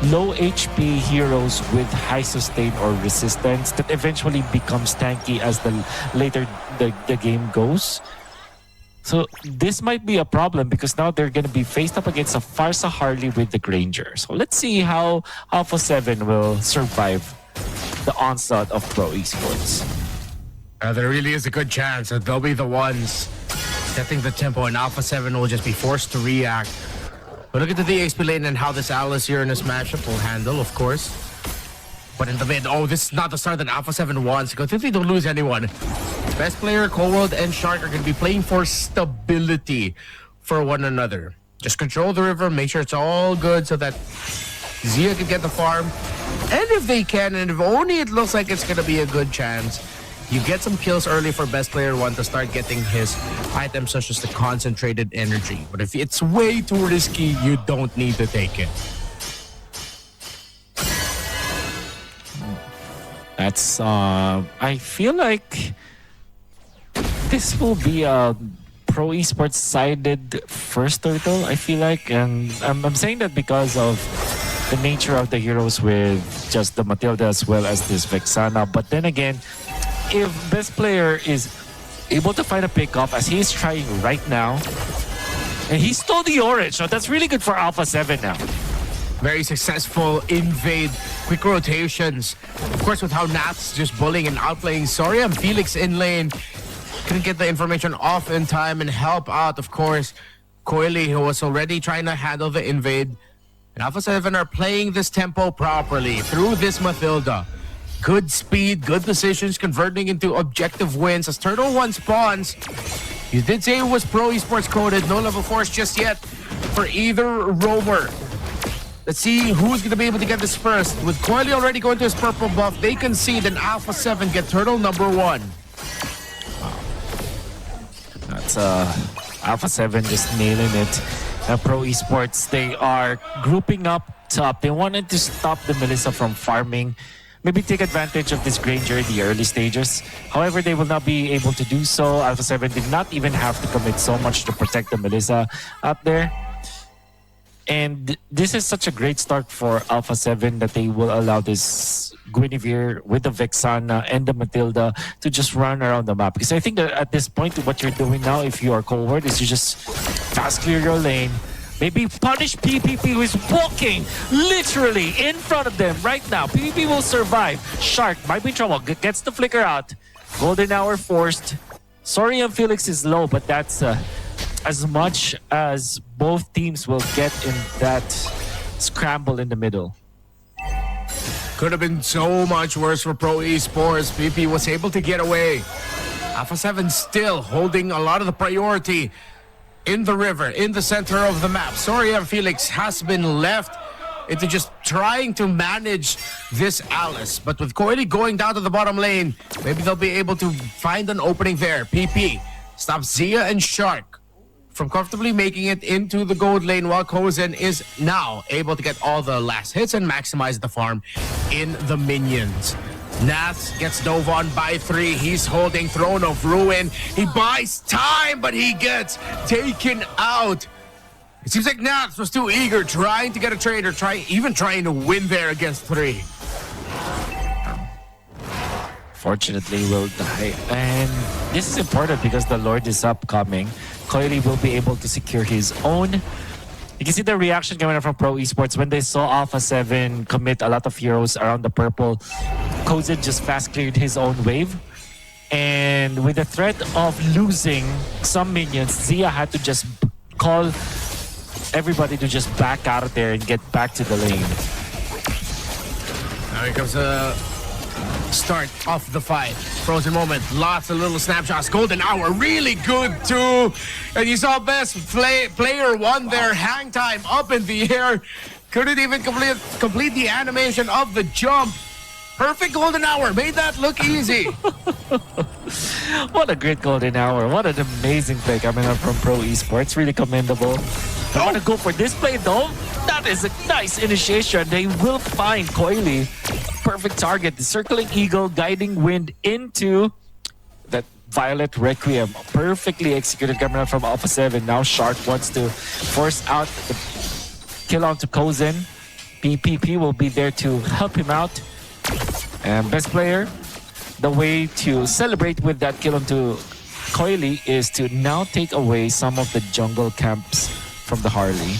low HP heroes with high sustain or resistance that eventually becomes tanky as the later the game goes. So this might be a problem because now they're going to be faced up against a Farsa Harley with the Granger. So let's see how Alpha7 will survive the onslaught of Pro Esports. There really is a good chance that they'll be the ones setting the tempo and Alpha7 will just be forced to react. But look at the DXP lane and how this Alice here in this matchup will handle, of course. But in the mid, oh, this is not the start that Alpha7 wants. Because if they don't lose anyone, best player, Cold World, and Shark are going to be playing for stability for one another. Just control the river, make sure it's all good so that Zia can get the farm. And if they can, and if only it looks like it's going to be a good chance, you get some kills early for best player 1 to start getting his items such as the concentrated energy. But if it's way too risky, you don't need to take it. That's I feel like this will be a Pro Esports sided first turtle, I feel like, and I'm saying that because of the nature of the heroes with just the Matilda as well as this Vexana. But then again, if best player is able to find a pickoff as he is trying right now, and he stole the orange, so that's really good for Alpha7 now. Very successful invade, quick rotations. Of course, with how Nat's just bullying and outplaying Soria and Felix in lane. Couldn't get the information off in time and help out, of course, Coily, who was already trying to handle the invade. And Alpha7 are playing this tempo properly through this Matilda. Good speed, good decisions, converting into objective wins as Turtle 1 spawns. You did say it was Pro Esports coded, no level 4s just yet for either roamer. Let's see who's going to be able to get this first. With Coily already going to his purple buff, they concede and Alpha7 get Turtle number 1. That's Alpha7 just nailing it. Pro Esports, they are grouping up top. They wanted to stop the Melissa from farming, maybe take advantage of this Granger in the early stages. However, they will not be able to do so. Alpha7 did not even have to commit so much to protect the Melissa up there. And this is such a great start for Alpha7 that they will allow this Guinevere with the Vexana and the Matilda to just run around the map. Because I think that at this point, what you're doing now, if you are Cold, is you just fast clear your lane. Maybe punish PPP, who is walking literally in front of them right now. PPP will survive. Shark might be in trouble. Gets the flicker out. Golden hour forced. Sorry, Felix is low, but that's as much as both teams will get in that scramble in the middle. Could have been so much worse for Pro Esports. PP was able to get away. Alpha7 still holding a lot of the priority in the river, in the center of the map. Soria Felix has been left into just trying to manage this Alice. But with Coily going down to the bottom lane, maybe they'll be able to find an opening there. PP stops Zia and Shark from comfortably making it into the gold lane, while Kozen is now able to get all the last hits and maximize the farm in the minions. Nath gets dove on by 3. He's holding Throne of Ruin. He buys time, but he gets taken out. It seems like Nath was too eager, trying to get a trade or even trying to win there against 3. Fortunately, will die. And this is important because the Lord is upcoming. Coily will be able to secure his own. You can see the reaction coming from Pro Esports when they saw Alpha7 commit a lot of heroes around the purple. Kozen just fast cleared his own wave. And with the threat of losing some minions, Zia had to just call everybody to just back out of there and get back to the lane. Now here comes a start of the fight. Frozen moment, lots of little snapshots. Golden hour, really good too. And you saw best player 1 there, hang time up in the air. Couldn't even complete the animation of the jump. Perfect golden hour, made that look easy. What a great golden hour. What an amazing play coming up from Pro Esports. Really commendable. I want to go for this play though. That is a nice initiation. They will find Coily. Perfect target. The circling eagle, guiding wind into that Violet Requiem. Perfectly executed coming up from Alpha7. Now Shark wants to force out the kill onto Kozen. PPP will be there to help him out. And best player, the way to celebrate with that kill onto Coily is to now take away some of the jungle camps from the Harley.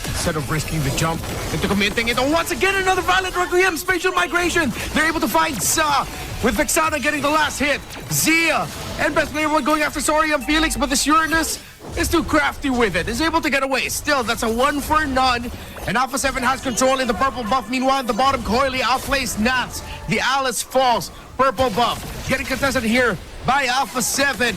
Instead of risking the jump into committing it, once again another violent Requiem spatial migration. They're able to find Sa with Vexana getting the last hit. Zia and best player one going after Sorium Felix, but this Uranus is too crafty with it. Is able to get away. Still, that's a 1 for none. And Alpha7 has control in the purple buff. Meanwhile, at the bottom, Coily outplays Nats. The Alice falls. Purple buff getting contested here by Alpha7.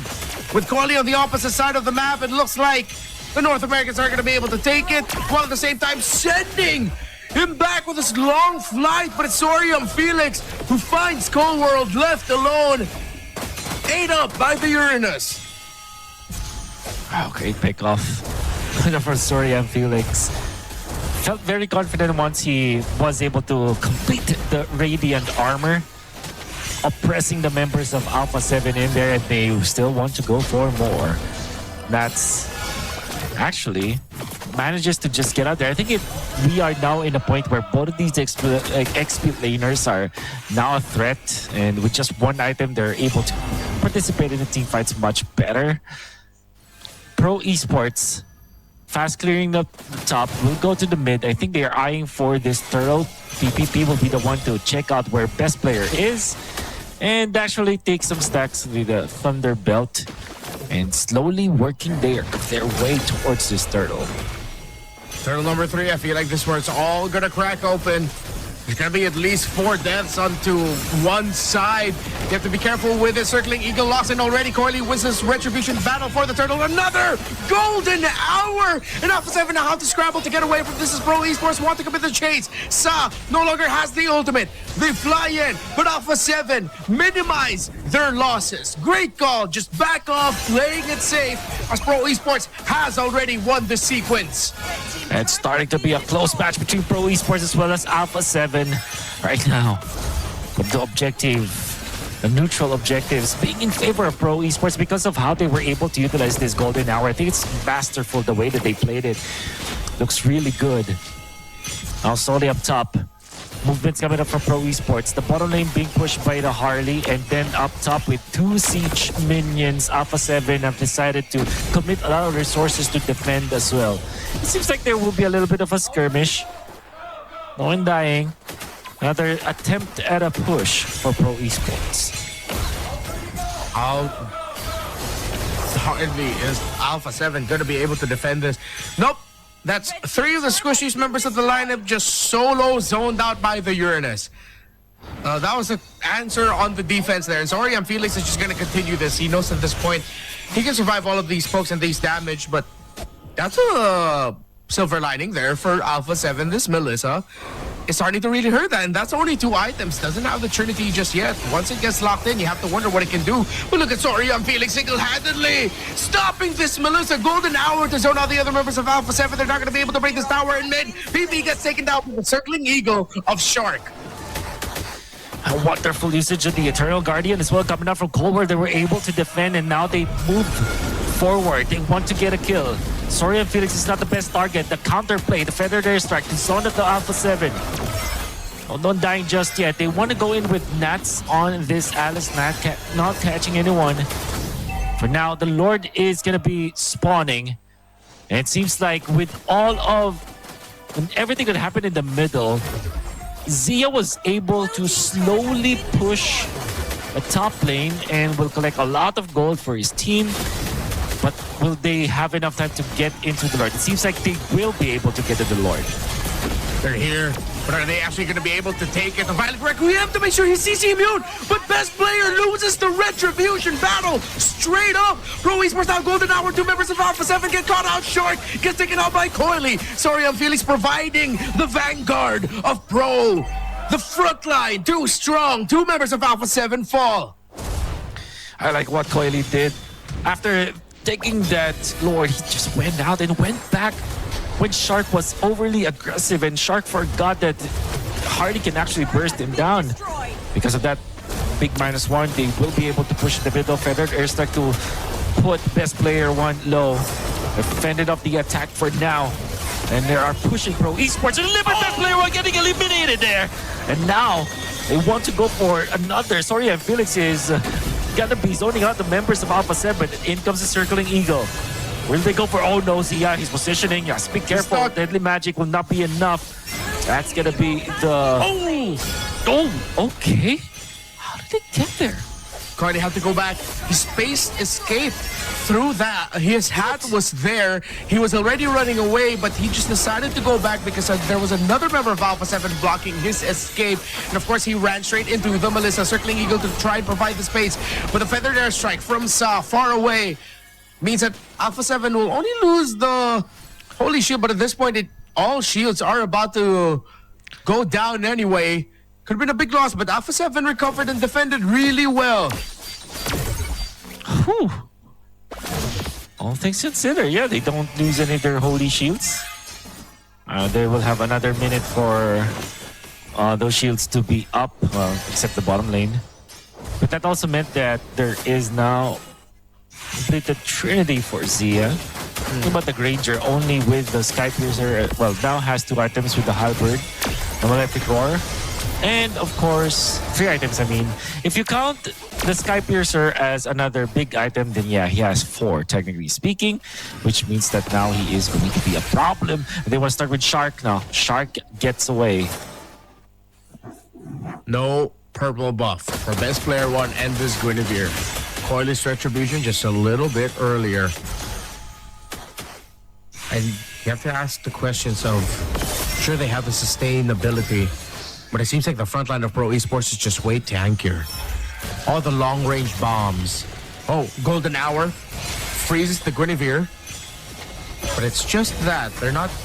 With Coily on the opposite side of the map, it looks like the North Americans are going to be able to take it, while at the same time sending him back with this long flight. But it's Sorium Felix who finds Cold World left alone. 8 up by the Uranus. Wow, great pickoff for Sorium Felix. Felt very confident once he was able to complete the Radiant Armor, oppressing the members of Alpha7 in there, and they still want to go for more. That's actually manages to just get out there. I think we are now in a point where both of these XP laners are now a threat, and with just one item, they're able to participate in the team fights much better. Pro Esports, fast clearing the top, will go to the mid. I think they are eyeing for this turtle. PPP will be the one to check out where best player is, and actually take some stacks with the Thunder Belt, and slowly working their way towards this turtle. Turtle number 3, I feel like this one's all gonna crack open. There's gonna be at least 4 deaths onto one side. You have to be careful with it. Circling Eagle lost in already. Coily wins this retribution battle for the turtle. Another golden hour! And Alpha7 now have to scramble to get away from this. Is Pro Esports want to commit the chase. Sa no longer has the ultimate. They fly in, but Alpha7 minimize their losses. Great call, just back off, playing it safe, as Pro Esports has already won the sequence. It's starting to be a close match between Pro Esports as well as Alpha7 right now. But the objective, the neutral objectives, being in favor of Pro Esports because of how they were able to utilize this golden hour. I think it's masterful the way that they played it. Looks really good. Now slowly up top. Movements coming up from Pro Esports. The bottom lane being pushed by the Harley, and then up top with 2 siege minions, Alpha7 have decided to commit a lot of resources to defend as well. It seems like there will be a little bit of a skirmish. No one dying. Another attempt at a push for Pro Esports. How hardly is Alpha7 going to be able to defend this? Nope. That's 3 of the Squishies members of the lineup just solo zoned out by the Uranus. That was the answer on the defense there. And Sorium Felix is just going to continue this. He knows at this point he can survive all of these pokes and these damage, but that's a silver lining there for Alpha7. This Melissa is starting to really hurt that, and that's only 2 items. Doesn't have the Trinity just yet. Once it gets locked in, you have to wonder what it can do. But look at Sorium Felix single-handedly stopping this Melissa. Golden hour to zone out the other members of Alpha7. They're not going to be able to break this tower in mid. PP gets taken down with the circling eagle of Shark. A wonderful usage of the Eternal Guardian as well, coming out from Cold War. They were able to defend, and now they move forward. They want to get a kill. Sorium Felix is not the best target. The counterplay, the Feathered Airstrike, the zone at the Alpha7. Oh, not dying just yet. They want to go in with Nats on this Alice, not catching anyone. For now, the Lord is going to be spawning. And it seems like with all of everything that happened in the middle, Zia was able to slowly push the top lane and will collect a lot of gold for his team. But will they have enough time to get into the Lord? It seems like they will be able to get to the Lord. They're here, but are they actually going to be able to take it? The Violent Requiem to make sure he's CC immune, but best player loses the retribution battle straight up. Pro Esports now golden hour. 2 members of Alpha7 get caught out short, gets taken out by Coily. Sorium Felix providing the vanguard of Pro. The front line too strong. 2 members of Alpha7 fall. I like what Coily did. After taking that Lord, he just went out and went back when Shark was overly aggressive, and Shark forgot that Hardy can actually burst him down. Because of that big -1, they will be able to push the middle. Feathered Airstrike to put best player 1 low. They fended off the attack for now. And they are pushing Pro Esports. And Libertad player one getting eliminated there. And now they want to go for another. Sorry, and Felix is gonna be zoning out the members of Alpha7. In comes the circling eagle. Will they go for? Oh no, Zia, he's positioning. Yes, be careful. Deadly magic will not be enough. That's gonna be the. Oh, okay. How did they get there? Cardi had to go back. He spaced escape through that. His hat was there. He was already running away, but he just decided to go back because there was another member of Alpha7 blocking his escape. And of course, he ran straight into the Melissa, circling eagle to try and provide the space. But the feathered airstrike from Sa far away means that Alpha7 will only lose the Holy Shield, but at this point, all shields are about to go down anyway. Could have been a big loss, but Alpha7 recovered and defended really well. Whew. All things considered, yeah, they don't lose any of their Holy Shields. They will have another minute for those shields to be up, except the bottom lane. But that also meant that there is now completed Trinity for Zia. But the Granger only with the Sky Piercer, well, now has 2 items with the Halberd, the Malefic Roar, and of course, 3 items, I mean. If you count the Sky Piercer as another big item, then yeah, he has 4, technically speaking, which means that now he is going to be a problem. They want to start with Shark now. Shark gets away. No purple buff for best player 1 and this Guinevere. Coily's Retribution just a little bit earlier. And you have to ask the questions of, sure, they have the sustainability, but it seems like the front line of Pro Esports is just way tankier. All the long-range bombs. Oh, Golden Hour freezes the Guinevere. But it's just that.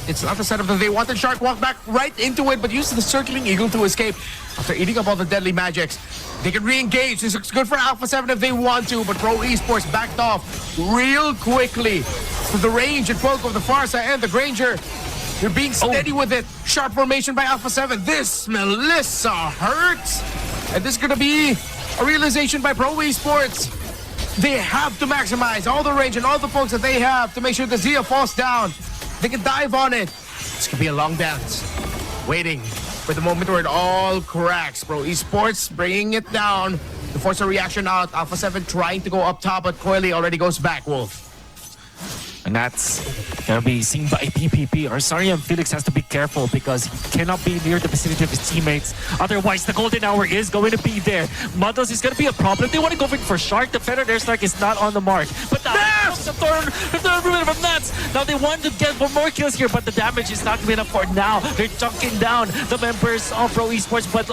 It's not the setup that they wanted. Shark walked back right into it, but used the circling eagle to escape. After eating up all the deadly magics, they can re-engage. This looks good for Alpha7 if they want to, but Pro Esports backed off real quickly. To the range and poke of the Farsa and the Granger. They're being steady with it. Sharp formation by Alpha7. This Melissa hurts. And this is going to be a realization by Pro Esports. They have to maximize all the range and all the pokes that they have to make sure the Zia falls down. They can dive on it. This could be a long dance. Waiting for the moment where it all cracks. Pro Esports bringing it down to force a reaction out. Alpha7 trying to go up top, but Coily already goes back, Wolf. And that's gonna be seen by PPP. Arsarian Felix has to be careful because he cannot be near the vicinity of his teammates. Otherwise, the golden hour is going to be there. Muddles is gonna be a problem. They want to go for Shark. The feathered airstrike is not on the mark. But now comes the Doeurn from Nats. Now they want to get for more kills here, but the damage is not enough for now. They're chunking down the members of Pro Esports, but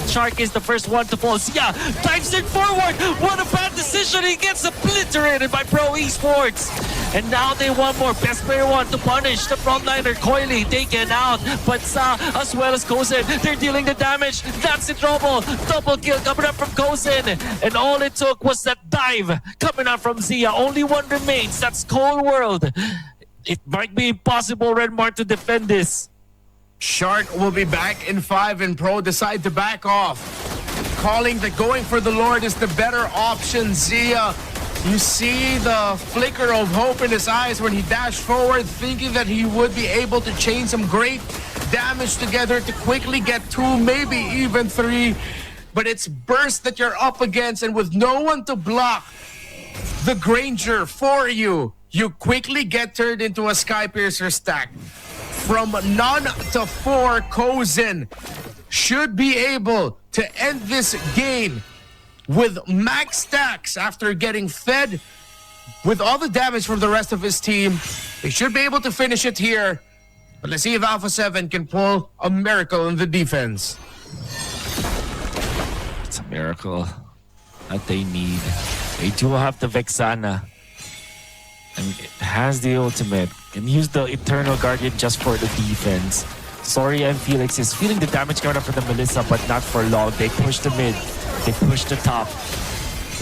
Shark is the first one to fall. Zia dives it forward. What a bad decision. He gets obliterated by Pro Esports. And now they want more. Best player 1 to punish the frontliner Coily, taken out. But Sa as well as Kozen, they're dealing the damage. That's in trouble. Double kill coming up from Kozen. And all it took was that dive coming out from Zia. Only one remains. That's Cold World. It might be impossible, Redmark, to defend this. Shark will be back in 5 and Pro decide to back off. Calling that going for the Lord is the better option. Zia, you see the flicker of hope in his eyes when he dashed forward, thinking that he would be able to chain some great damage together to quickly get 2, maybe even 3. But it's burst that you're up against, and with no one to block the Granger for you, you quickly get turned into a Sky Piercer stack. From none to 4, Kozen should be able to end this game with max stacks after getting fed with all the damage from the rest of his team. They should be able to finish it here. But let's see if Alpha7 can pull a miracle in the defense. It's a miracle that they need. They do have the Vexana. And it has the ultimate. Can use the Eternal Guardian just for the defense. Soria and Felix is feeling the damage coming up for the Melissa, but not for long. They push the mid. They push the top.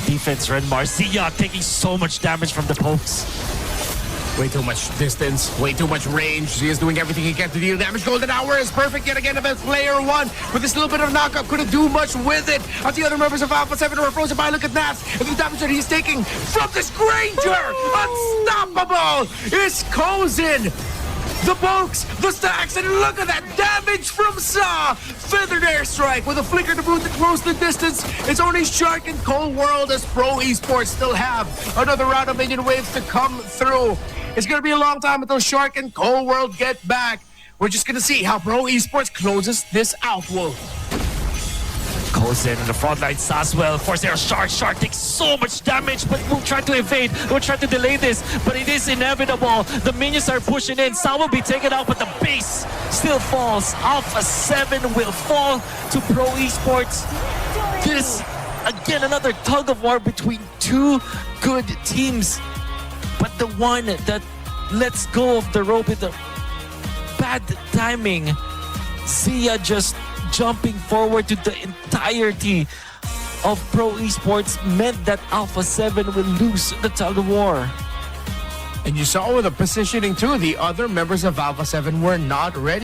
Defense, Renmar. Zia taking so much damage from the pokes. Way too much distance, way too much range. Zia's doing everything he can to deal damage. Golden Hour is perfect yet again against player 1. With this little bit of knockup, couldn't do much with it. As the other members of Alpha7 are frozen by. Look at Nats and the damage that he's taking from this Granger. Unstoppable is Kozen. the pokes, the stacks, and look at that damage from Sa! Feathered airstrike with a flicker to boot to close the distance. It's only Shark and Cold World as Pro Esports still have another round of minion waves to come through. It's going to be a long time until Shark and Cold World get back. We're just going to see how Pro Esports closes this out, Wolf. Goes in the front line, Saswell, Force Shark takes so much damage, but we'll try to evade, we'll try to delay this, but it is inevitable. The minions are pushing in, Sa will be taken out, but the base still falls. Alpha7 will fall to Pro Esports. This, again, another tug of war between two good teams, but the one that lets go of the rope with the bad timing, Zia just jumping forward to the entirety of Pro Esports meant that Alpha7 will lose the tug of war. And you saw with the positioning too, the other members of Alpha7 were not ready.